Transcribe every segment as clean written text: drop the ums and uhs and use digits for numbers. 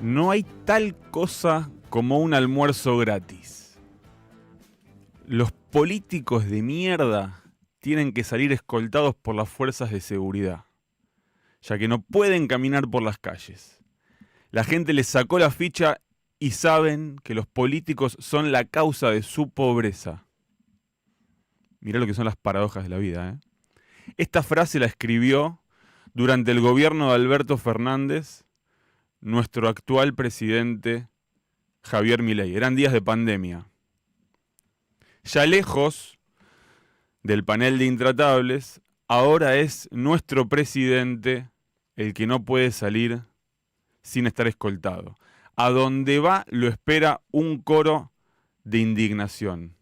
No hay tal cosa como un almuerzo gratis. Los políticos de mierda tienen que salir escoltados por las fuerzas de seguridad, ya que no pueden caminar por las calles. La gente les sacó la ficha y saben que los políticos son la causa de su pobreza. Mirá lo que son las paradojas de la vida, ¿eh? Esta frase la escribió durante el gobierno de Alberto Fernández nuestro actual presidente Javier Milei. Eran días de pandemia. Ya lejos del panel de intratables, ahora es nuestro presidente el que no puede salir sin estar escoltado. A donde va lo espera un coro de indignación.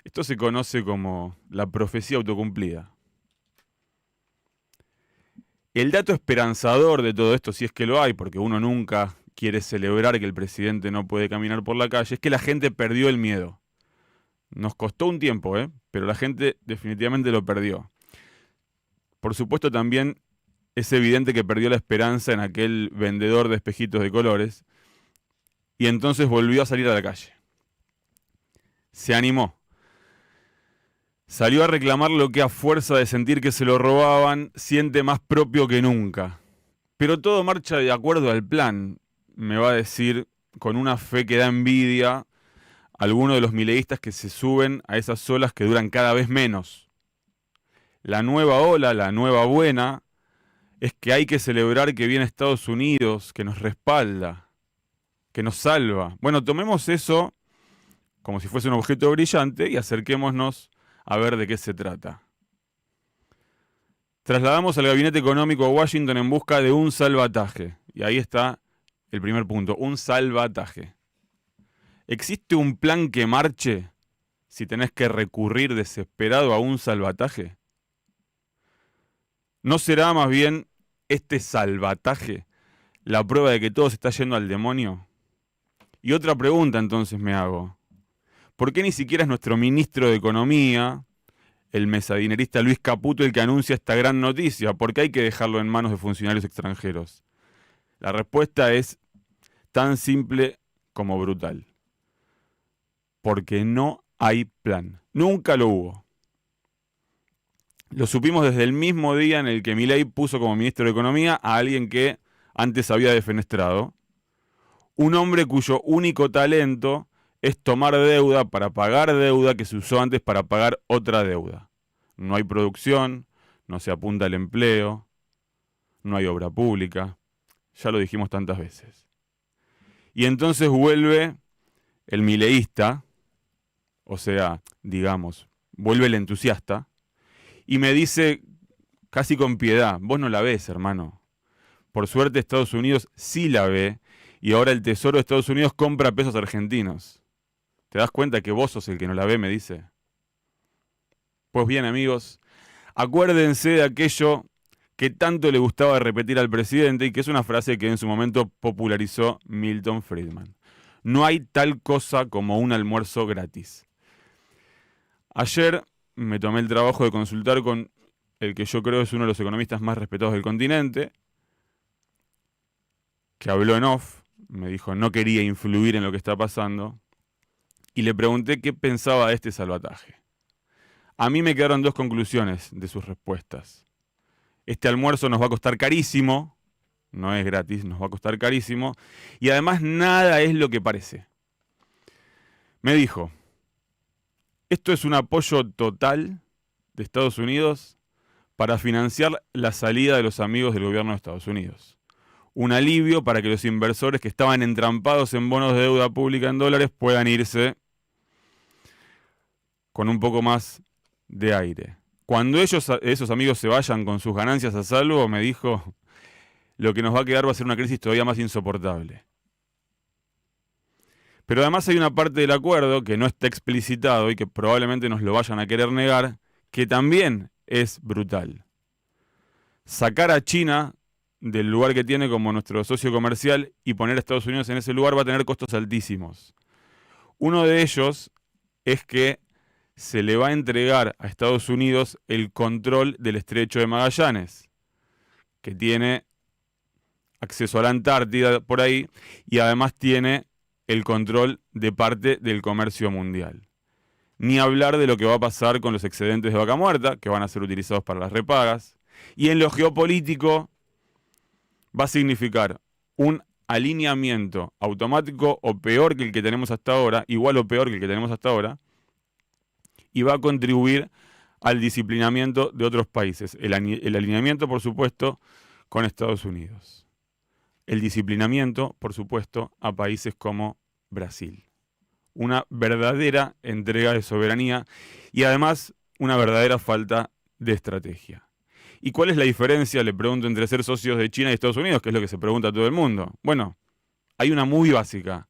Esto se conoce como la profecía autocumplida. El dato esperanzador de todo esto, si es que lo hay, porque uno nunca quiere celebrar que el presidente no puede caminar por la calle, es que la gente perdió el miedo. Nos costó un tiempo, pero la gente definitivamente lo perdió. Por supuesto también es evidente que perdió la esperanza en aquel vendedor de espejitos de colores y entonces volvió a salir a la calle. Se animó. Salió a reclamar lo que a fuerza de sentir que se lo robaban, siente más propio que nunca. Pero todo marcha de acuerdo al plan, me va a decir, con una fe que da envidia, algunos de los mileístas que se suben a esas olas que duran cada vez menos. La nueva ola, la nueva buena, es que hay que celebrar que viene Estados Unidos, que nos respalda, que nos salva. Bueno, tomemos eso como si fuese un objeto brillante y acerquémonos a ver de qué se trata. Trasladamos al gabinete económico a Washington en busca de un salvataje. Y ahí está el primer punto, un salvataje. ¿Existe un plan que marche si tenés que recurrir desesperado a un salvataje? ¿No será más bien este salvataje la prueba de que todo se está yendo al demonio? Y otra pregunta entonces me hago. ¿Por qué ni siquiera es nuestro ministro de Economía, el mesadinerista Luis Caputo, el que anuncia esta gran noticia? ¿Por qué hay que dejarlo en manos de funcionarios extranjeros? La respuesta es tan simple como brutal. Porque no hay plan. Nunca lo hubo. Lo supimos desde el mismo día en el que Milei puso como ministro de Economía a alguien que antes había defenestrado. Un hombre cuyo único talento es tomar deuda para pagar deuda que se usó antes para pagar otra deuda. No hay producción, no se apunta al empleo, no hay obra pública. Ya lo dijimos tantas veces. Y entonces vuelve el mileísta, o sea, digamos, vuelve el entusiasta, y me dice casi con piedad, vos no la ves, hermano. Por suerte Estados Unidos sí la ve, y ahora el Tesoro de Estados Unidos compra pesos argentinos. ¿Te das cuenta que vos sos el que no la ve?, me dice. Pues bien, amigos, acuérdense de aquello que tanto le gustaba repetir al presidente y que es una frase que en su momento popularizó Milton Friedman. No hay tal cosa como un almuerzo gratis. Ayer me tomé el trabajo de consultar con el que yo creo es uno de los economistas más respetados del continente, que habló en off, me dijo no quería influir en lo que está pasando, y le pregunté qué pensaba de este salvataje. A mí me quedaron dos conclusiones de sus respuestas. Este almuerzo nos va a costar carísimo, no es gratis, nos va a costar carísimo, y además nada es lo que parece. Me dijo, esto es un apoyo total de Estados Unidos para financiar la salida de los amigos del gobierno de Estados Unidos. Un alivio para que los inversores que estaban entrampados en bonos de deuda pública en dólares puedan irse con un poco más de aire. Cuando esos amigos se vayan con sus ganancias a salvo, me dijo, lo que nos va a quedar va a ser una crisis todavía más insoportable. Pero además hay una parte del acuerdo que no está explicitado y que probablemente nos lo vayan a querer negar, que también es brutal. Sacar a China del lugar que tiene como nuestro socio comercial y poner a Estados Unidos en ese lugar va a tener costos altísimos. Uno de ellos es que se le va a entregar a Estados Unidos el control del Estrecho de Magallanes, que tiene acceso a la Antártida por ahí y además tiene el control de parte del comercio mundial. Ni hablar de lo que va a pasar con los excedentes de vaca muerta, que van a ser utilizados para las repagas. Y en lo geopolítico va a significar un alineamiento automático o peor que el que tenemos hasta ahora, igual o peor que el que tenemos hasta ahora, y va a contribuir al disciplinamiento de otros países. El alineamiento, por supuesto, con Estados Unidos. El disciplinamiento, por supuesto, a países como Brasil. Una verdadera entrega de soberanía y además una verdadera falta de estrategia. ¿Y cuál es la diferencia, le pregunto, entre ser socios de China y Estados Unidos? Que es lo que se pregunta a todo el mundo. Bueno, hay una muy básica.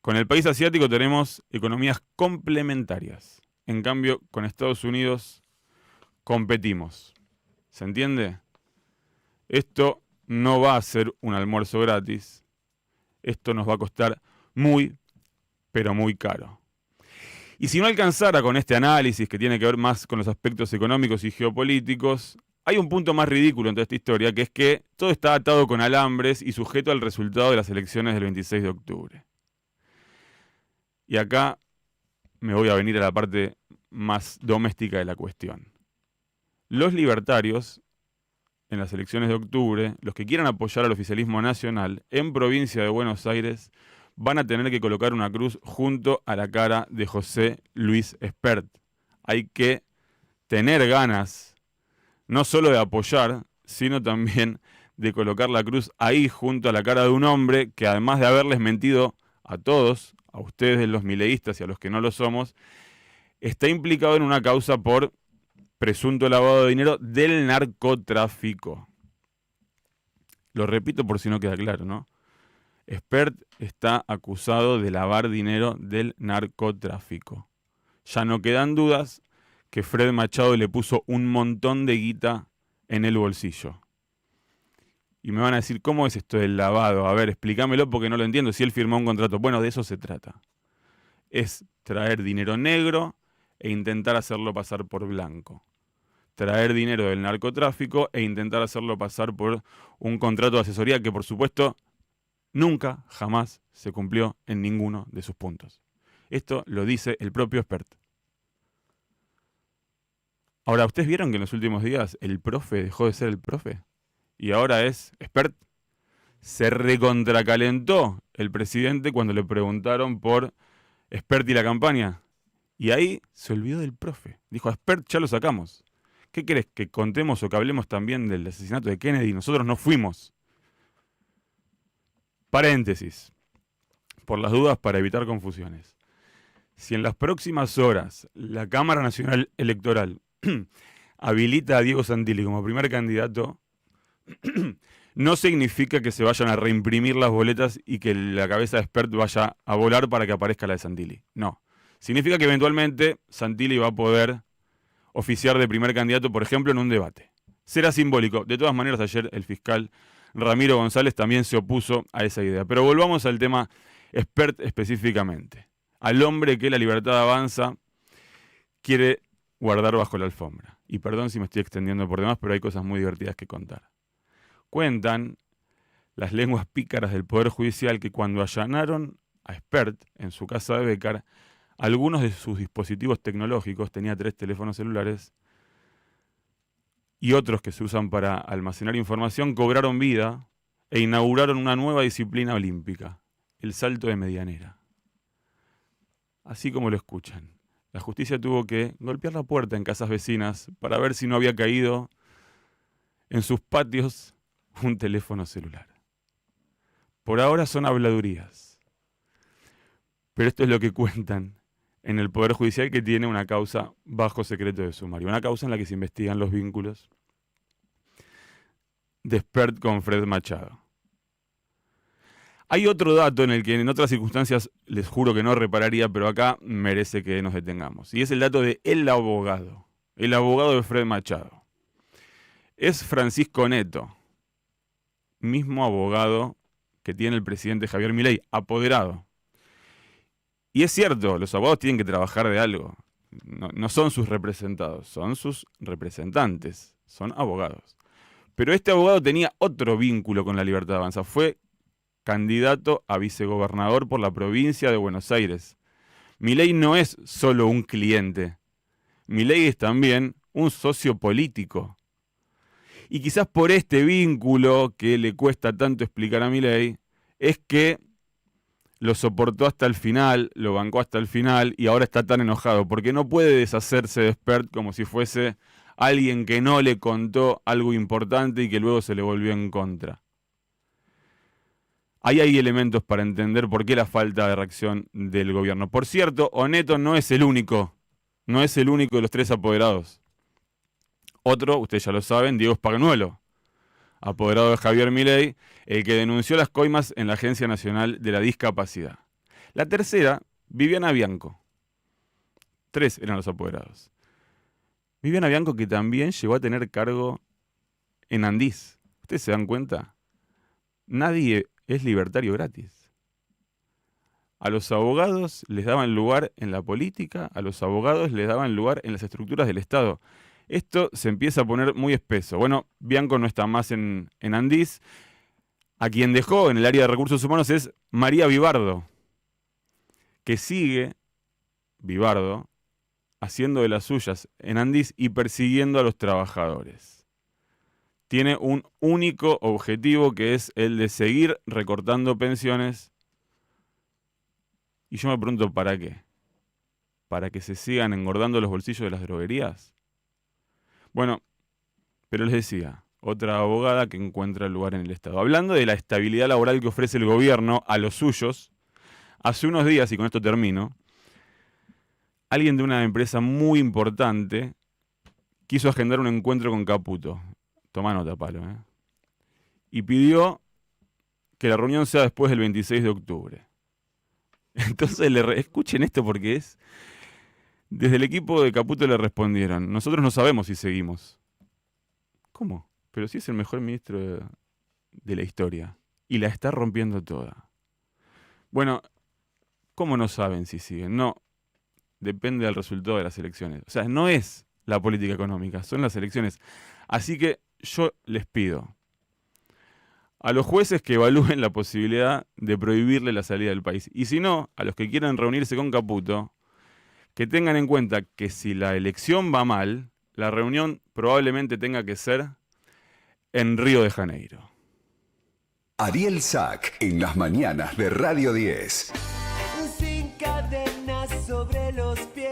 Con el país asiático tenemos economías complementarias. En cambio, con Estados Unidos competimos. ¿Se entiende? Esto no va a ser un almuerzo gratis. Esto nos va a costar muy, pero muy caro. Y si no alcanzara con este análisis que tiene que ver más con los aspectos económicos y geopolíticos, hay un punto más ridículo en toda esta historia, que es que todo está atado con alambres y sujeto al resultado de las elecciones del 26 de octubre. Y acá me voy a venir a la parte más doméstica de la cuestión. Los libertarios, en las elecciones de octubre, los que quieran apoyar al oficialismo nacional en provincia de Buenos Aires, van a tener que colocar una cruz junto a la cara de José Luis Espert. Hay que tener ganas, no solo de apoyar, sino también de colocar la cruz ahí junto a la cara de un hombre que, además de haberles mentido a todos, a ustedes los mileístas y a los que no lo somos, está implicado en una causa por presunto lavado de dinero del narcotráfico. Lo repito por si no queda claro, ¿no? Espert está acusado de lavar dinero del narcotráfico. Ya no quedan dudas que Fred Machado le puso un montón de guita en el bolsillo. Y me van a decir, ¿cómo es esto del lavado? A ver, explícamelo porque no lo entiendo. Si él firmó un contrato. Bueno, de eso se trata. Es traer dinero negro e intentar hacerlo pasar por blanco. Traer dinero del narcotráfico e intentar hacerlo pasar por un contrato de asesoría que, por supuesto, nunca, jamás se cumplió en ninguno de sus puntos. Esto lo dice el propio Espert. Ahora, ¿ustedes vieron que en los últimos días el profe dejó de ser el profe? Y ahora es Espert. Se recontracalentó el presidente cuando le preguntaron por Espert y la campaña. Y ahí se olvidó del profe. Dijo, a Espert ya lo sacamos. ¿Qué querés? ¿Que contemos o que hablemos también del asesinato de Kennedy? Nosotros no fuimos. Paréntesis. Por las dudas, para evitar confusiones. Si en las próximas horas la Cámara Nacional Electoral habilita a Diego Santilli como primer candidato, no significa que se vayan a reimprimir las boletas y que la cabeza de Espert vaya a volar para que aparezca la de Santilli. No. Significa que eventualmente Santilli va a poder oficiar de primer candidato, por ejemplo, en un debate. Será simbólico. De todas maneras, ayer el fiscal Ramiro González también se opuso a esa idea. Pero volvamos al tema Espert específicamente. Al hombre que La Libertad Avanza quiere guardar bajo la alfombra. Y perdón si me estoy extendiendo por demás, pero hay cosas muy divertidas que contar. Cuentan las lenguas pícaras del Poder Judicial que cuando allanaron a Espert en su casa de Bécar, algunos de sus dispositivos tecnológicos, tenía 3 teléfonos celulares, y otros que se usan para almacenar información, cobraron vida e inauguraron una nueva disciplina olímpica, el salto de medianera. Así como lo escuchan, la justicia tuvo que golpear la puerta en casas vecinas para ver si no había caído en sus patios un teléfono celular. Por ahora son habladurías, pero esto es lo que cuentan en el Poder Judicial, que tiene una causa bajo secreto de sumario, una causa en la que se investigan los vínculos de Espert con Fred Machado. Hay otro dato en el que en otras circunstancias les juro que no repararía, pero acá merece que nos detengamos, y es el dato de el abogado de Fred Machado. Es Francisco Neto, mismo abogado que tiene el presidente Javier Milei, apoderado. Y es cierto, los abogados tienen que trabajar de algo. No son sus representados, son sus representantes, son abogados. Pero este abogado tenía otro vínculo con la Libertad Avanza. Fue candidato a vicegobernador por la provincia de Buenos Aires. Milei no es solo un cliente. Milei es también un socio político. Y quizás por este vínculo que le cuesta tanto explicar a Milei, es que lo soportó hasta el final, lo bancó hasta el final y ahora está tan enojado porque no puede deshacerse de Spert como si fuese alguien que no le contó algo importante y que luego se le volvió en contra. Ahí hay elementos para entender por qué la falta de reacción del gobierno. Por cierto, Oneto no es el único de los 3 apoderados. Otro, ustedes ya lo saben, Diego Spagnuolo, apoderado de Javier Milei, el que denunció las coimas en la Agencia Nacional de la Discapacidad. La tercera, Viviana Bianco. 3 eran los apoderados. Viviana Bianco, que también llegó a tener cargo en Andís. ¿Ustedes se dan cuenta? Nadie es libertario gratis. A los abogados les daban lugar en la política, a los abogados les daban lugar en las estructuras del Estado. Esto se empieza a poner muy espeso. Bueno, Bianco no está más en Andís. A quien dejó en el área de recursos humanos es María Vivardo, que sigue, Vivardo, haciendo de las suyas en Andís y persiguiendo a los trabajadores. Tiene un único objetivo, que es el de seguir recortando pensiones. Y yo me pregunto, ¿para qué? ¿Para que se sigan engordando los bolsillos de las droguerías? Bueno, pero les decía, otra abogada que encuentra lugar en el Estado. Hablando de la estabilidad laboral que ofrece el gobierno a los suyos, hace unos días, y con esto termino, alguien de una empresa muy importante quiso agendar un encuentro con Caputo. Tomá nota, Palo, ¿eh? Y pidió que la reunión sea después del 26 de octubre. Entonces, escuchen esto porque es... Desde el equipo de Caputo le respondieron, nosotros no sabemos si seguimos. ¿Cómo? Pero sí es el mejor ministro de la historia. Y la está rompiendo toda. Bueno, ¿cómo no saben si siguen? No, depende del resultado de las elecciones. O sea, no es la política económica, son las elecciones. Así que yo les pido a los jueces que evalúen la posibilidad de prohibirle la salida del país. Y si no, a los que quieran reunirse con Caputo, que tengan en cuenta que si la elección va mal, la reunión probablemente tenga que ser en Río de Janeiro. Ariel Sack en las mañanas de Radio 10. Sin cadenas sobre los